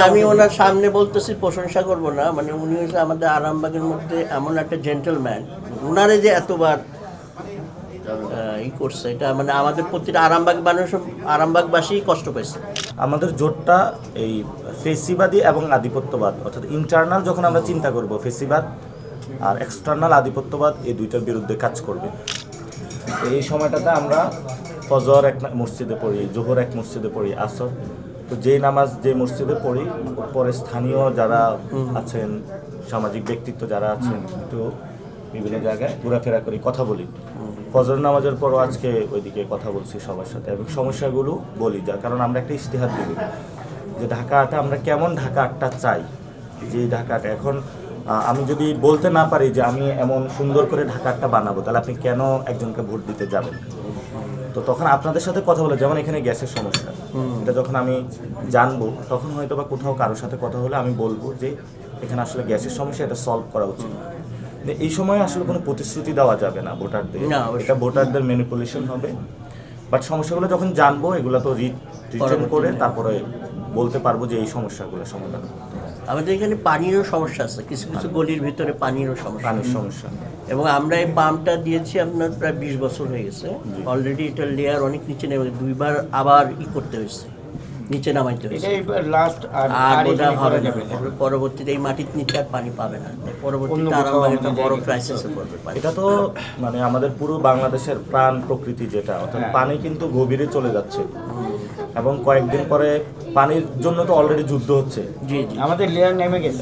আমি ওনার সামনে বলতেছি, প্রশংসা করব না, মানে উনি হচ্ছে আমাদের আরামবাগের মধ্যে এমন একটা জেন্টলম্যান, উনারে যে এতবার করছে, এটা মানে আমাদের প্রতিটা আরামবাগ মানুষ, আরামবাগবাসী কষ্ট পেয়েছে। আমাদের জোটটা এই ফেসিবাদী এবং আধিপত্যবাদ, অর্থাৎ ইন্টারনাল যখন আমরা চিন্তা করব ফেসিবাদ আর এক্সটার্নাল আধিপত্যবাদ, এই দুইটার বিরুদ্ধে কাজ করবে। এই সময়টাতে আমরা ফজর এক মসজিদে পড়ি, জোহর এক মসজিদে পড়ি, আসর তো যেই নামাজ যে মসজিদে পড়ি, পরে স্থানীয় যারা আছেন, সামাজিক ব্যক্তিত্ব যারা আছেন, একটু বিভিন্ন জায়গায় ঘোরাফেরা করি, কথা বলি। ফজর নামাজের পরও আজকে ওইদিকে কথা বলছি সবার সাথে এবং সমস্যাগুলো বলি, যার কারণ আমরা একটা ইশতেহার দিব যে ঢাকাটা আমরা কেমন ঢাকাটা চাই। যে ঢাকাটা এখন আমি যদি বলতে না পারি যে আমি এমন সুন্দর করে ঢাকাটা বানাবো, তাহলে আপনি কেন একজনকে ভোট দিতে যাবেন? তো তখন আপনাদের সাথে কথা বলে, যেমন এখানে গ্যাসের সমস্যা, এটা যখন আমি জানবো তখন হয়তো বা কোথাও কারোর সাথে কথা হলে আমি বলবো যে এখানে আসলে গ্যাসের সমস্যা, এটা সলভ করা উচিত। এই সময় আসলে কোনো প্রতিশ্রুতি দেওয়া যাবে না ভোটারদের, এটা ভোটারদের ম্যানিপুলেশন হবে। বাট সমস্যাগুলো যখন জানবো, এগুলো তো রিটার্ন করে তারপরে বলতে পারবো যে এই সমস্যাগুলো সমাধান। আমাদের এখানে পানিরও সমস্যা আছে, কিছু কিছু গলির ভিতরে পানিরও সমস্যা, এবং আমরা এই পাম্পটা দিয়েছি আপনার প্রায় 20 বছর হয়ে গেছে অলরেডি। এটার লেয়ার অনেক নিচে নেমে, দুইবার আবার করতে হয়েছে, নিচে নামাইতে হয়েছে। পরবর্তীতে এই মাটির নিচে আর পানি পাবে না, পরবর্তীতে আরামবাগ একটা বড় ক্রাইসিসে পড়বে। এটা তো মানে আমাদের পুরো বাংলাদেশের প্রাণ প্রকৃতি, যেটা অর্থাৎ পানি কিন্তু গভীরে চলে যাচ্ছে এবং কয়েকদিন পরে পানির জন্য তো অলরেডি যুদ্ধ হচ্ছে। জি, আমাদের লেয়ার নেমে গেছে,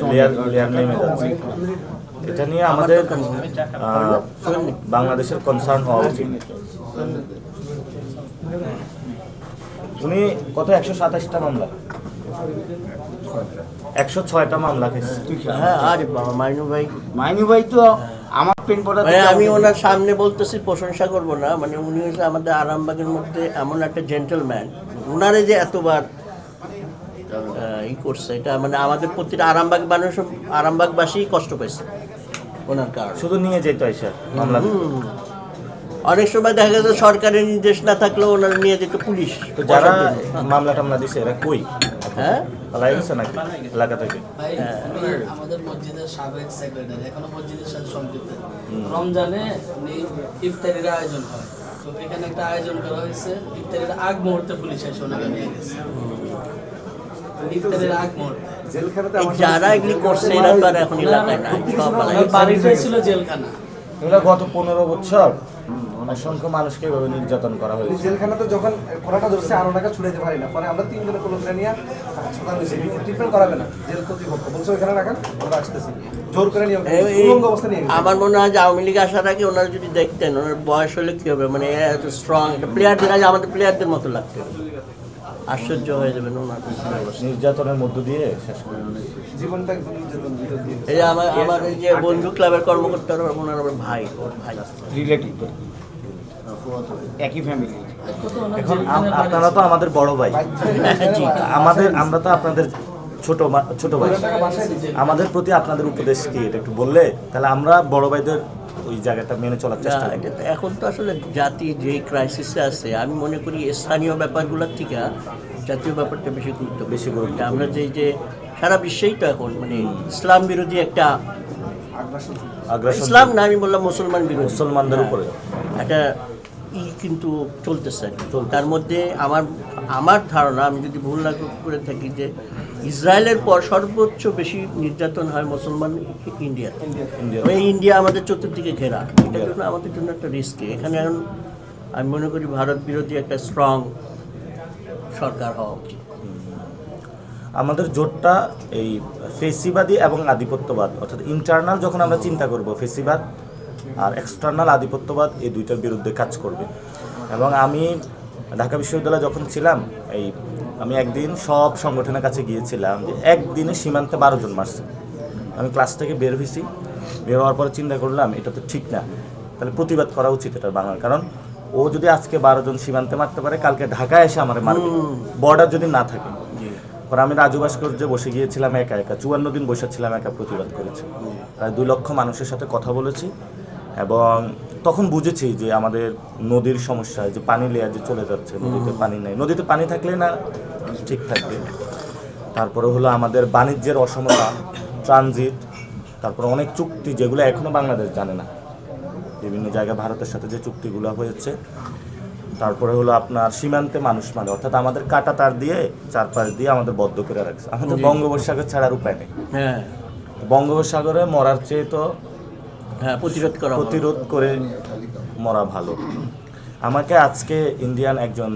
লেয়ার নেমে যাচ্ছে। এটা নিয়ে আমাদের বাংলাদেশের কনসার্ন হওয়া উচিত। উনি কত 127টা মামলা, 106টা মামলা খেয়েছে। হ্যাঁ, আরে বাবা, মাইনু ভাই তো আমার পেন পড়া। আমি ওনার সামনে বলতেছি, প্রশংসা করব না, মানে উনি হচ্ছে আমাদের আরামবাগের মধ্যে এমন একটা জেন্টলম্যান, উনারে যে এতবার করছে, এটা মানে আমাদের প্রতিটা আরামবাগ মানুষ, আরামবাগবাসী কষ্ট পেয়েছে ওনার কারণে। শুধু নিয়ে যেত এসে মামলা, অনেক সময় দেখা যাচ্ছে সরকারের নির্দেশ না থাকলেও ওনারা নিয়ে যেত পুলিশ। তো যারা মামলা টামলা দিছে এরা কই? হ্যাঁ, পালাই গেছে নাকি এলাকা থেকে? আমাদের মসজিদের সাবেক সেক্রেটারি, এখনো মসজিদের সাথে সম্পৃক্ত। রমজানে ইফতারির আয়োজন হয়, তো এখানে একটা আয়োজন করা হয়েছে, ইফতারির আগ মুহূর্তে পুলিশ এসে ওনাকে নিয়ে গেছে। ইফতারির আগ মুহূর্তে যারা এগুলি করছে এরা তো আর এখন এলাকায় নাই, সব বাড়িটাই ছিল জেলখানা। এগুলো গত 15 বছর অসংখ্য মানুষকে এভাবে নির্যাতন করা হয়েছে। জেলখানাতে যখন কড়াটা ধরছে আরো টাকা ছুড়াইতে পারি না, পরে আমরা 3 জনের কোলোকে নিয়ে হাসপাতাল নিয়েছি, ট্রিটমেন্ট করাবে না, জেল কর্তৃপক্ষ বলছে ওইখানে রাখেন, আমরা আসতেছি, জোর করে নিয়ে উলঙ্গ অবস্থা নিয়ে। আমার মনে হয় যে আওয়ামী লীগ আসার আগে ওনারা যদি দেখতেন ওনার বয়স হলে কি হবে, মানে এত স্ট্রং একটা প্লেয়ারদের, আগে আমাদের প্লেয়ারদের মতো লাগতো, আশ্চর্য হয়ে যাবেন ওনার নির্যাতনের মধ্য দিয়ে শেষ করে জীবনটা একদম নির্যাতন দিয়ে। এই যে আমার এই যে বন্ধু ক্লাবের কর্মকর্তারা, ওনার আমার ভাই, ওর ভাই রিলেটিভ, একই ফ্যামিলি। এখন আপনারা তো আমাদের বড় ভাই, আমরা তো আপনাদের ছোট ভাই, আমাদের প্রতি আপনাদের উপদেশ কি এটা একটু বললে তাহলে আমরা বড় ভাইদের ওই জায়গাটা মেনে চলার চেষ্টা করি। এখন তো আসলে জাতি যে ক্রাইসিসে আছে, আমি মনে করি স্থানীয় ব্যাপারগুলোর থেকে জাতীয় ব্যাপারটা বেশি গুরুত্ব। আমরা যে সারা বিশ্বেই তো এখন মানে ইসলাম বিরোধী একটা আগ্রাসন, ইসলাম না, আমি বললাম মুসলমান বিরোধী, মুসলমানদের উপরে একটা কিন্তু চলতেছে। তার মধ্যে আমার ধারণা, আমি যদি ভুল না করে থাকি, যে ইসরায়েলের পর সর্বোচ্চ বেশি নির্যাতন হয় মুসলমান ইন্ডিয়া আমাদের চতুর্দিকে ঘেরা। এটার জন্য আমাদের জন্য একটা রিস্ক। এখানে এখন আমি মনে করি ভারত বিরোধী একটা স্ট্রং সরকার হওয়া উচিত। আমাদের জোটটা এই ফেসিবাদী এবং আধিপত্যবাদ, অর্থাৎ ইন্টারনাল যখন আমরা চিন্তা করব ফেসিবাদ আর এক্সটার্নাল আধিপত্যবাদ, এই দুইটার বিরুদ্ধে কাজ করবে। এবং আমি ঢাকা বিশ্ববিদ্যালয়ে যখন ছিলাম, আমি একদিন সব সংগঠনের কাছে গিয়েছিলাম যে একদিনে সীমান্তে 12 জন মারছে। আমি ক্লাস থেকে বের হয়েছি, বের হওয়ার পরে চিন্তা করলাম এটা তো ঠিক না, তাহলে প্রতিবাদ করা উচিত এটা বাংলার। কারণ ও যদি আজকে 12 জন সীমান্তে মারতে পারে, কালকে ঢাকায় এসে আমার মারবে, বর্ডার যদি না থাকে। পরে আমি রাজু ভাস্কর্যে বসে গিয়েছিলাম একা 54 দিন বসেছিলাম, একা প্রতিবাদ করেছি। প্রায় 2 লক্ষ মানুষের সাথে কথা বলেছি এবং তখন বুঝেছি যে আমাদের নদীর সমস্যা, যে পানি লেয়ার যে চলে যাচ্ছে, নদীতে পানি নেই, নদীতে পানি থাকলে না ঠিক থাকবে। তারপরে হলো আমাদের বাণিজ্যের অসমতা, ট্রানজিট, তারপরে অনেক চুক্তি যেগুলো এখনও বাংলাদেশ জানে না, বিভিন্ন জায়গায় ভারতের সাথে যে চুক্তিগুলো হয়েছে। তারপরে হলো আপনার সীমান্তে মানুষ মানে, অর্থাৎ আমাদের কাঁটা তার দিয়ে চারপাশ দিয়ে আমাদের বদ্ধ করে রাখছে। আমাদের বঙ্গোপসাগর ছাড়ার উপায় নেই। হ্যাঁ বঙ্গোপসাগরে মরার চেয়ে তো হ্যাঁ, প্রতিরোধ করা হবে। প্রতিরোধ করে মরা ভালো। আমাকে আজকে ইন্ডিয়ান একজন